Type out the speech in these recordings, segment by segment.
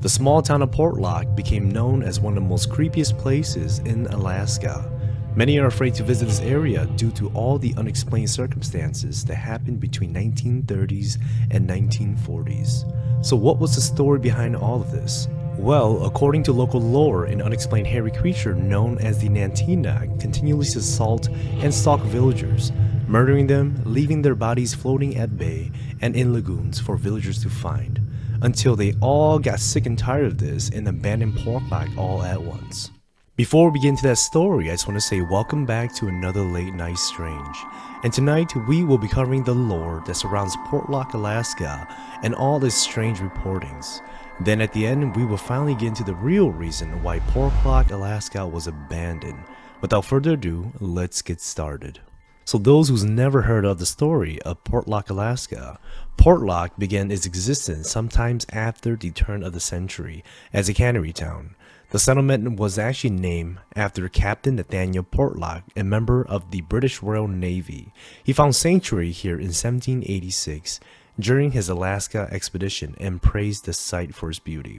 The small town of Portlock became known as one of the most creepiest places in Alaska. Many are afraid to visit this area due to all the unexplained circumstances that happened between 1930s and 1940s. So what was the story behind all of this? Well, according to local lore, an unexplained hairy creature known as the Nantina continues to assault and stalk villagers, murdering them, leaving their bodies floating at bay and in lagoons for villagers to find, until they all got sick and tired of this and abandoned Portlock all at once. Before we get into that story, I just want to say welcome back to another Late Night Strange. And tonight we will be covering the lore that surrounds Portlock, Alaska and all its strange reportings. Then at the end we will finally get into the real reason why Portlock, Alaska was abandoned. Without further ado, let's get started. So those who's never heard of the story of Portlock, Alaska, Portlock began its existence sometimes after the turn of the century as a cannery town. The settlement was actually named after Captain Nathaniel Portlock, a member of the British Royal Navy. He found sanctuary here in 1786 during his Alaska expedition and praised the site for its beauty.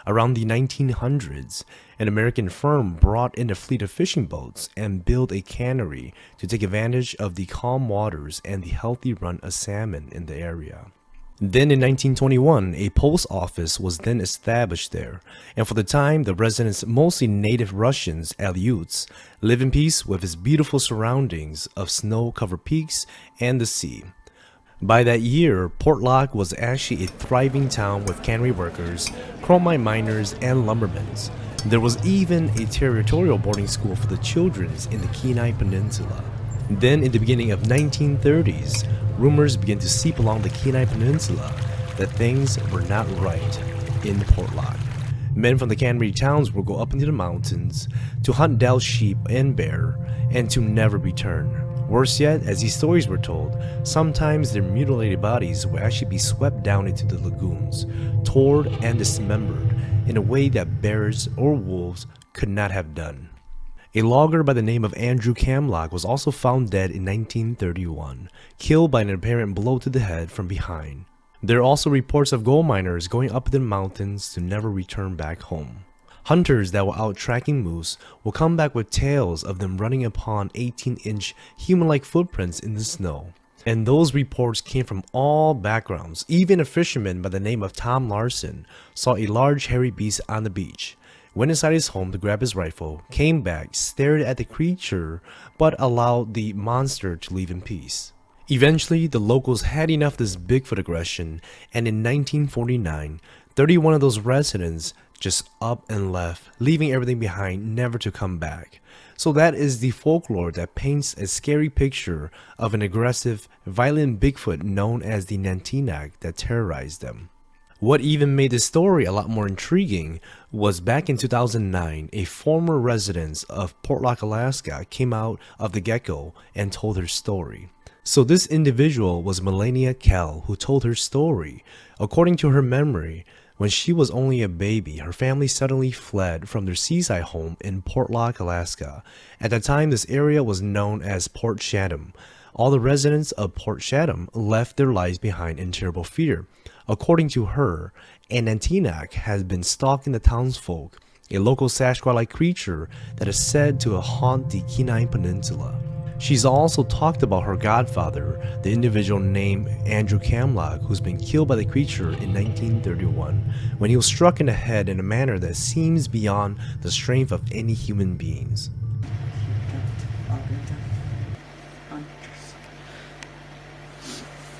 Around the 1900s, an American firm brought in a fleet of fishing boats and built a cannery to take advantage of the calm waters and the healthy run of salmon in the area. Then in 1921, a post office was then established there, and for the time, the residents, mostly native Russians, Aleuts, live in peace with its beautiful surroundings of snow-covered peaks and the sea. By that year, Portlock was actually a thriving town with cannery workers, chromite miners, and lumbermen. There was even a territorial boarding school for the children in the Kenai Peninsula. Then in the beginning of 1930s, rumors began to seep along the Kenai Peninsula that things were not right in Portlock. Men from the cannery towns would go up into the mountains to hunt down sheep and bear and to never return. Worse yet, as these stories were told, sometimes their mutilated bodies would actually be swept down into the lagoons, torn and dismembered in a way that bears or wolves could not have done. A logger by the name of Andrew Camlock was also found dead in 1931, killed by an apparent blow to the head from behind. There are also reports of gold miners going up the mountains to never return back home. Hunters that were out tracking moose will come back with tales of them running upon 18-inch human-like footprints in the snow. And those reports came from all backgrounds. Even a fisherman by the name of Tom Larson saw a large hairy beast on the beach, went inside his home to grab his rifle, came back, stared at the creature, but allowed the monster to leave in peace. Eventually, the locals had enough of this Bigfoot aggression, and in 1949, 31 of those residents just up and left, leaving everything behind, never to come back. So that is the folklore that paints a scary picture of an aggressive, violent Bigfoot known as the Nantina that terrorized them. What even made this story a lot more intriguing was back in 2009, a former resident of Portlock, Alaska came out of the get-go and told her story. So this individual was Melania Kell, who told her story. According to her memory, when she was only a baby, her family suddenly fled from their seaside home in Portlock, Alaska. At the time, this area was known as Port Chatham. All the residents of Port Chatham left their lives behind in terrible fear. According to her, an Nantina has been stalking the townsfolk, a local Sasquatch-like creature that is said to haunt the Kenai Peninsula. She's also talked about her godfather, the individual named Andrew Camlock, who's been killed by the creature in 1931 when he was struck in the head in a manner that seems beyond the strength of any human beings.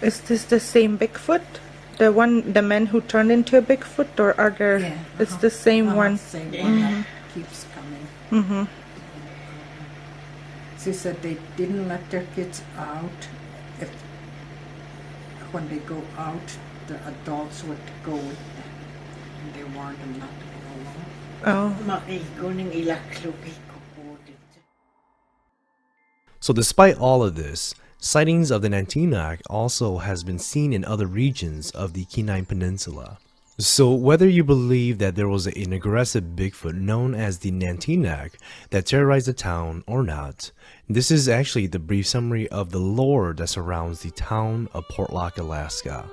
Is this the same Bigfoot? The man who turned into a Bigfoot, or are there? Yeah, it's the same one. Same one that keeps coming. She said they didn't let their kids out. When they go out, the adults would go with them. And they warned them not to go alone. So despite all of this, sightings of the Nantina also has been seen in other regions of the Kenai Peninsula. So whether you believe that there was an aggressive Bigfoot known as the Nantina that terrorized the town or not, this is actually the brief summary of the lore that surrounds the town of Portlock, Alaska.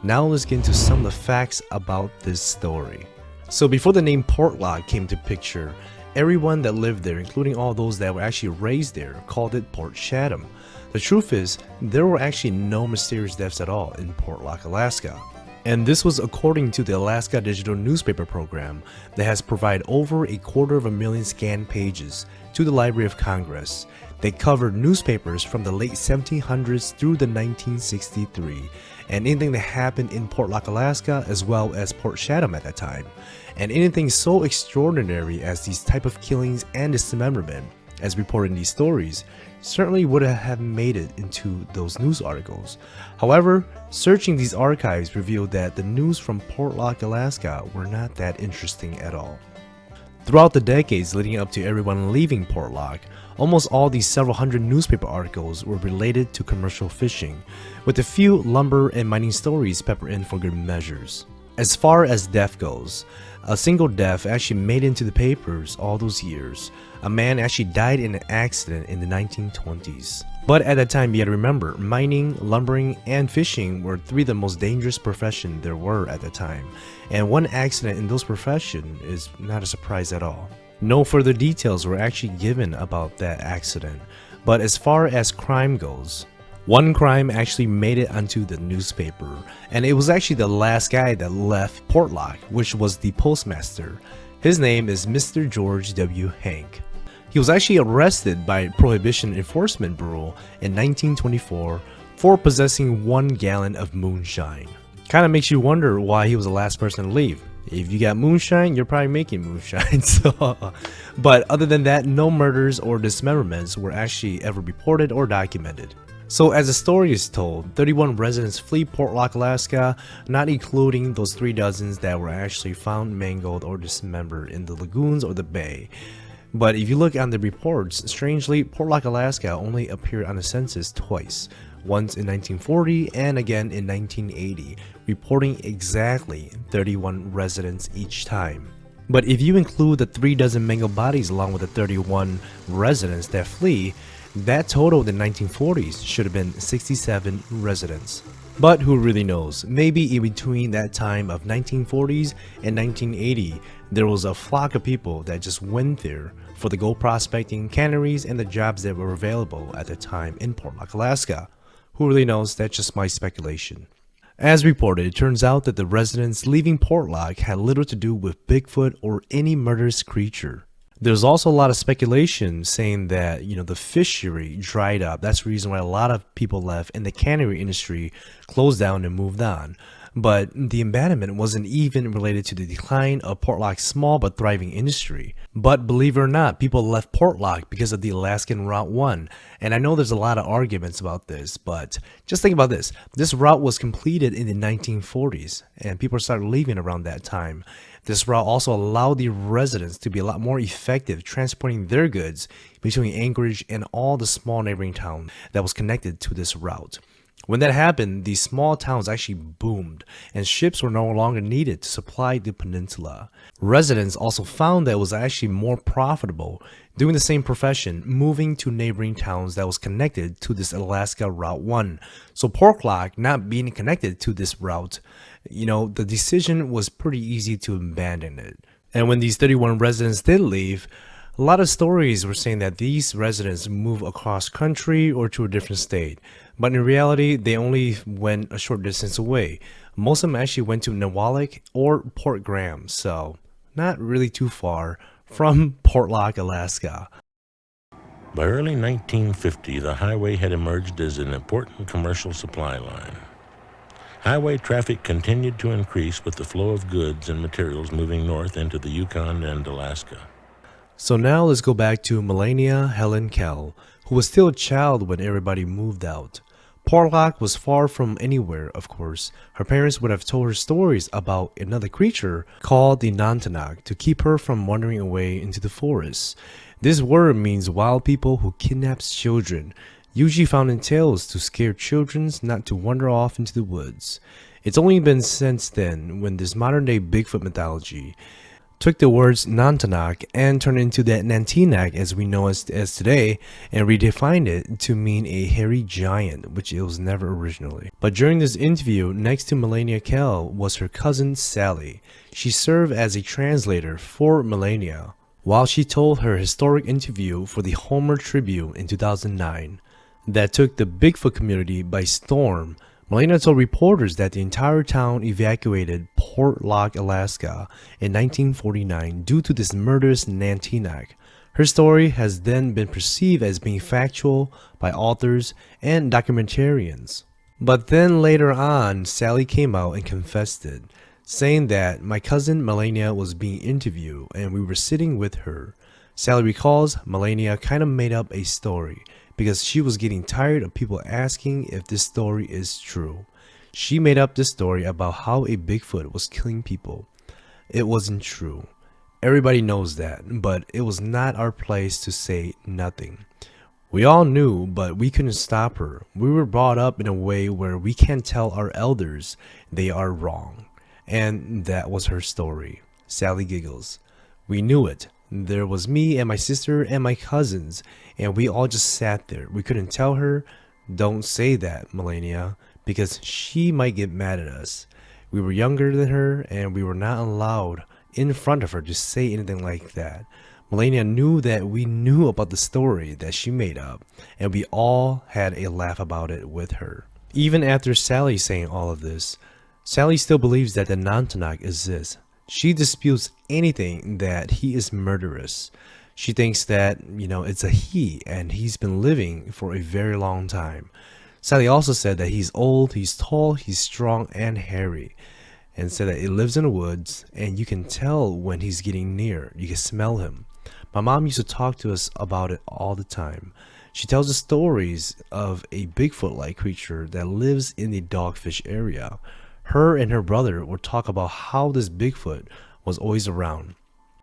Now let's get into some of the facts about this story. So before the name Portlock came to picture, everyone that lived there, including all those that were actually raised there, called it Port Chatham. The truth is, there were actually no mysterious deaths at all in Portlock, Alaska. And this was according to the Alaska Digital Newspaper Program that has provided over 250,000 scanned pages to the Library of Congress. They covered newspapers from the late 1700s through the 1963 and anything that happened in Portlock, Alaska as well as Port Chatham at that time. And anything so extraordinary as these type of killings and dismemberment, as reported in these stories, certainly would have made it into those news articles. However, searching these archives revealed that the news from Portlock, Alaska were not that interesting at all. Throughout the decades leading up to everyone leaving Portlock, almost all these several hundred newspaper articles were related to commercial fishing, with a few lumber and mining stories peppered in for good measures. As far as death goes, a single death actually made into the papers all those years. A man actually died in an accident in the 1920s. But at that time, you gotta remember, mining, lumbering, and fishing were three of the most dangerous professions there were at the time. And one accident in those professions is not a surprise at all. No further details were actually given about that accident. But as far as crime goes, one crime actually made it onto the newspaper, and it was actually the last guy that left Portlock, which was the postmaster. His name is Mr. George W. Hank. He was actually arrested by Prohibition Enforcement Bureau in 1924 for possessing 1 gallon of moonshine. Kind of makes you wonder why he was the last person to leave. If you got moonshine, you're probably making moonshine. But other than that, no murders or dismemberments were actually ever reported or documented. So as the story is told, 31 residents flee Portlock, Alaska, not including those 3 dozens that were actually found mangled or dismembered in the lagoons or the bay. But if you look on the reports, strangely, Portlock, Alaska only appeared on the census twice, once in 1940 and again in 1980, reporting exactly 31 residents each time. But if you include the 3 dozen mangled bodies along with the 31 residents that flee, that total in the 1940s should have been 67 residents. But who really knows, maybe in between that time of 1940s and 1980, there was a flock of people that just went there for the gold prospecting, canneries, and the jobs that were available at the time in Portlock, Alaska. Who really knows, that's just my speculation. As reported, it turns out that the residents leaving Portlock had little to do with Bigfoot or any murderous creature. There's also a lot of speculation saying that, the fishery dried up. That's the reason why a lot of people left and the cannery industry closed down and moved on. But the abandonment wasn't even related to the decline of Portlock's small but thriving industry. But believe it or not, people left Portlock because of the Alaskan Route 1. And I know there's a lot of arguments about this, but just think about this. This route was completed in the 1940s, and people started leaving around that time. This route also allowed the residents to be a lot more effective transporting their goods between Anchorage and all the small neighboring towns that was connected to this route. When that happened, these small towns actually boomed, and ships were no longer needed to supply the peninsula. Residents also found that it was actually more profitable doing the same profession, moving to neighboring towns that was connected to this Alaska Route 1. So Portlock not being connected to this route, the decision was pretty easy to abandon it. And when these 31 residents did leave, a lot of stories were saying that these residents moved across country or to a different state. But in reality, they only went a short distance away. Most of them actually went to Nawalik or Port Graham, so not really too far from Portlock, Alaska. By early 1950, the highway had emerged as an important commercial supply line. Highway traffic continued to increase with the flow of goods and materials moving north into the Yukon and Alaska. So now let's go back to Melania Helen Kell, who was still a child when everybody moved out. Portlock was far from anywhere, of course. Her parents would have told her stories about another creature called the Nantina to keep her from wandering away into the forest. This word means wild people who kidnaps children, usually found in tales to scare children not to wander off into the woods. It's only been since then when this modern day Bigfoot mythology took the words Nantina and turned it into that Nantina as we know as today and redefined it to mean a hairy giant, which it was never originally. But during this interview, next to Melania Kell was her cousin Sally. She served as a translator for Melania while she told her historic interview for the Homer Tribune in 2009 that took the Bigfoot community by storm. Melania told reporters that the entire town evacuated Portlock, Alaska in 1949 due to this murderous Nantina. Her story has then been perceived as being factual by authors and documentarians. But then later on, Sally came out and confessed it, saying that my cousin Melania was being interviewed and we were sitting with her. Sally recalls Melania kind of made up a story because she was getting tired of people asking if this story is true. She made up this story about how a Bigfoot was killing people. It wasn't true. Everybody knows that, but it was not our place to say nothing. We all knew, but we couldn't stop her. We were brought up in a way where we can't tell our elders they are wrong. And that was her story. Sally giggles. We knew it. There was me and my sister and my cousins, and we all just sat there. We couldn't tell her, don't say that, Melania, because she might get mad at us. We were younger than her, and we were not allowed in front of her to say anything like that. Melania knew that we knew about the story that she made up, and we all had a laugh about it with her. Even after Sally saying all of this, Sally still believes that the Nantina exists. She disputes anything that he is murderous. She thinks that, it's a he and he's been living for a very long time. Sally also said that he's old, he's tall, he's strong and hairy, and said that he lives in the woods and you can tell when he's getting near. You can smell him. My mom used to talk to us about it all the time. She tells us stories of a Bigfoot-like creature that lives in the Dogfish area. Her and her brother would talk about how this Bigfoot was always around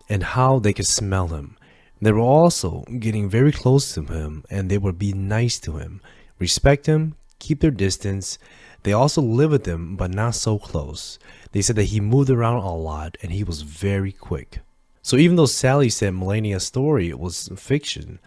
and how they could smell him. They were also getting very close to him and they would be nice to him, respect him, keep their distance. They also live with him but not so close. They said that he moved around a lot and he was very quick. So even though Sally said Melania's story was fiction,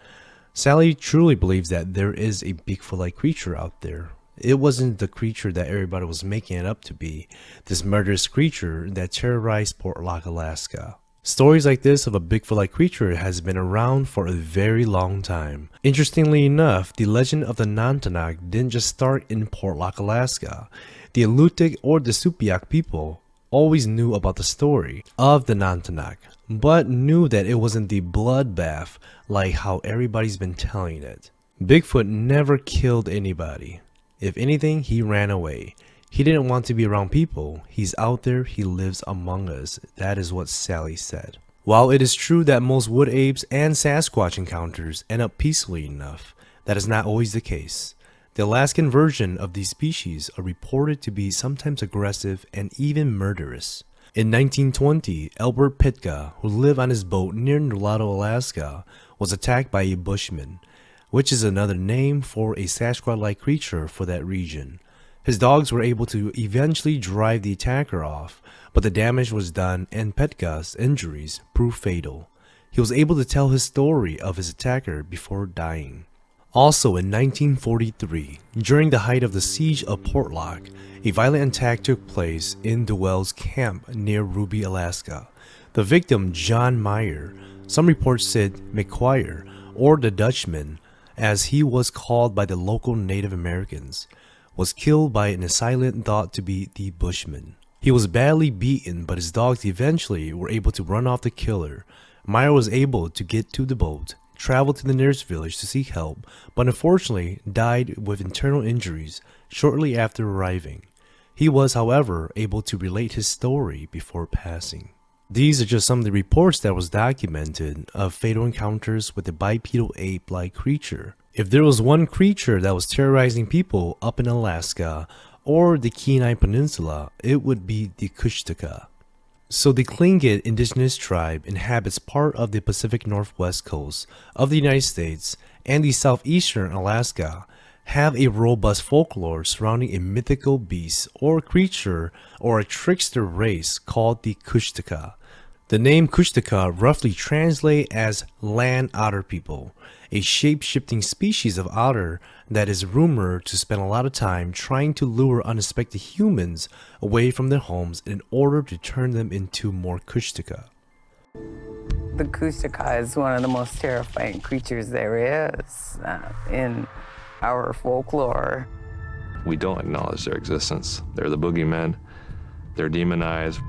Sally truly believes that there is a Bigfoot-like creature out there. It wasn't the creature that everybody was making it up to be, this murderous creature that terrorized Portlock, Alaska. Stories like this of a Bigfoot-like creature has been around for a very long time. Interestingly enough, the legend of the Nantina didn't just start in Portlock, Alaska. The Alutiiq or the Supiaq people always knew about the story of the Nantina, but knew that it wasn't the bloodbath like how everybody's been telling it. Bigfoot never killed anybody. If anything, he ran away. He didn't want to be around people. He's out there, he lives among us. That is what Sally said. While it is true that most wood apes and Sasquatch encounters end up peacefully enough, that is not always the case. The Alaskan version of these species are reported to be sometimes aggressive and even murderous. In 1920, Albert Pitka, who lived on his boat near Nulato, Alaska, was attacked by a bushman, which is another name for a Sasquatch-like creature for that region. His dogs were able to eventually drive the attacker off, but the damage was done and Petka's injuries proved fatal. He was able to tell his story of his attacker before dying. Also in 1943, during the height of the siege of Portlock, a violent attack took place in Dwell's camp near Ruby, Alaska. The victim, John Meyer, some reports said McQuire, or the Dutchman, as he was called by the local Native Americans, was killed by an assailant thought to be the Bushman. He was badly beaten, but his dogs eventually were able to run off the killer. Meyer was able to get to the boat, travel to the nearest village to seek help, but unfortunately died with internal injuries shortly after arriving. He was, however, able to relate his story before passing. These are just some of the reports that was documented of fatal encounters with the bipedal ape-like creature. If there was one creature that was terrorizing people up in Alaska or the Kenai Peninsula, it would be the Kushtaka. So the Tlingit indigenous tribe inhabits part of the Pacific Northwest coast of the United States and the southeastern Alaska, have a robust folklore surrounding a mythical beast or creature or a trickster race called the Kushtaka. The name Kushtaka roughly translates as land otter people, a shape-shifting species of otter that is rumored to spend a lot of time trying to lure unexpected humans away from their homes in order to turn them into more Kushtaka. The Kushtaka is one of the most terrifying creatures there is in our folklore. We don't acknowledge their existence. They're the boogeymen. They're demonized.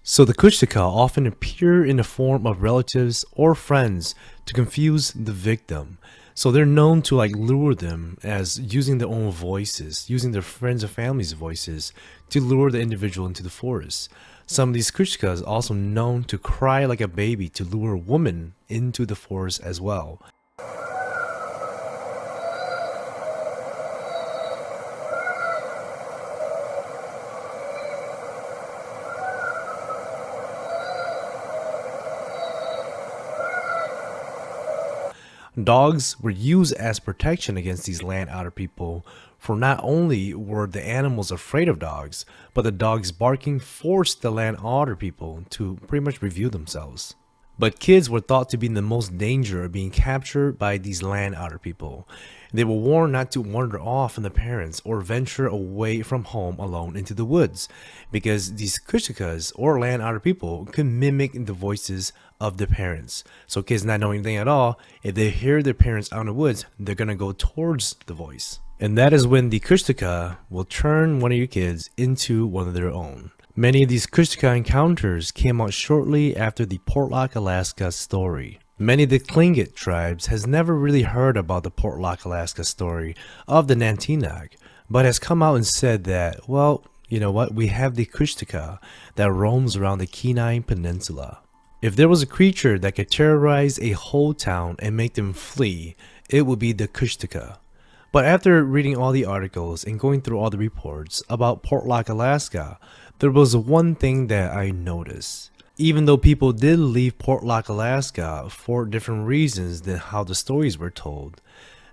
So the Kushtaka often appear in the form of relatives or friends to confuse the victim. So they're known to lure them as using their own voices, using their friends or family's voices to lure the individual into the forest. Some of these Kushtakas are also known to cry like a baby to lure women into the forest as well. Dogs were used as protection against these land otter people, for not only were the animals afraid of dogs, but the dogs barking forced the land otter people to pretty much reveal themselves. But kids were thought to be in the most danger of being captured by these land otter people. They were warned not to wander off from their parents or venture away from home alone into the woods, because these Kushakas or land otter people could mimic the voices of their parents. So kids not knowing anything at all, if they hear their parents out in the woods, they're gonna go towards the voice. And that is when the Kushtaka will turn one of your kids into one of their own. Many of these Kushtaka encounters came out shortly after the Portlock, Alaska story. Many of the Tlingit tribes has never really heard about the Portlock, Alaska story of the Nantina, but has come out and said that, well, you know what, we have the Kushtaka that roams around the Kenai Peninsula. If there was a creature that could terrorize a whole town and make them flee, it would be the Kushtaka. But after reading all the articles and going through all the reports about Portlock, Alaska, there was one thing that I noticed. Even though people did leave Portlock, Alaska for different reasons than how the stories were told,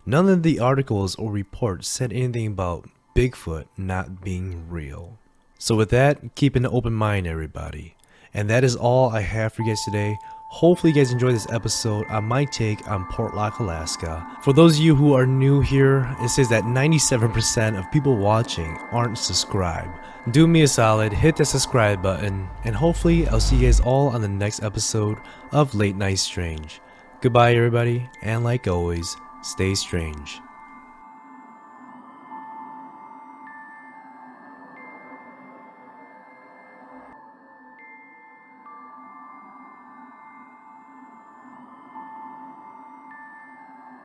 none of the articles or reports said anything about Bigfoot not being real. So with that, keep an open mind, everybody. And that is all I have for you guys today. Hopefully you guys enjoyed this episode on my take on Portlock, Alaska. For those of you who are new here, it says that 97% of people watching aren't subscribed. Do me a solid, hit the subscribe button, and hopefully I'll see you guys all on the next episode of Late Night Strange. Goodbye everybody, and like always, stay strange.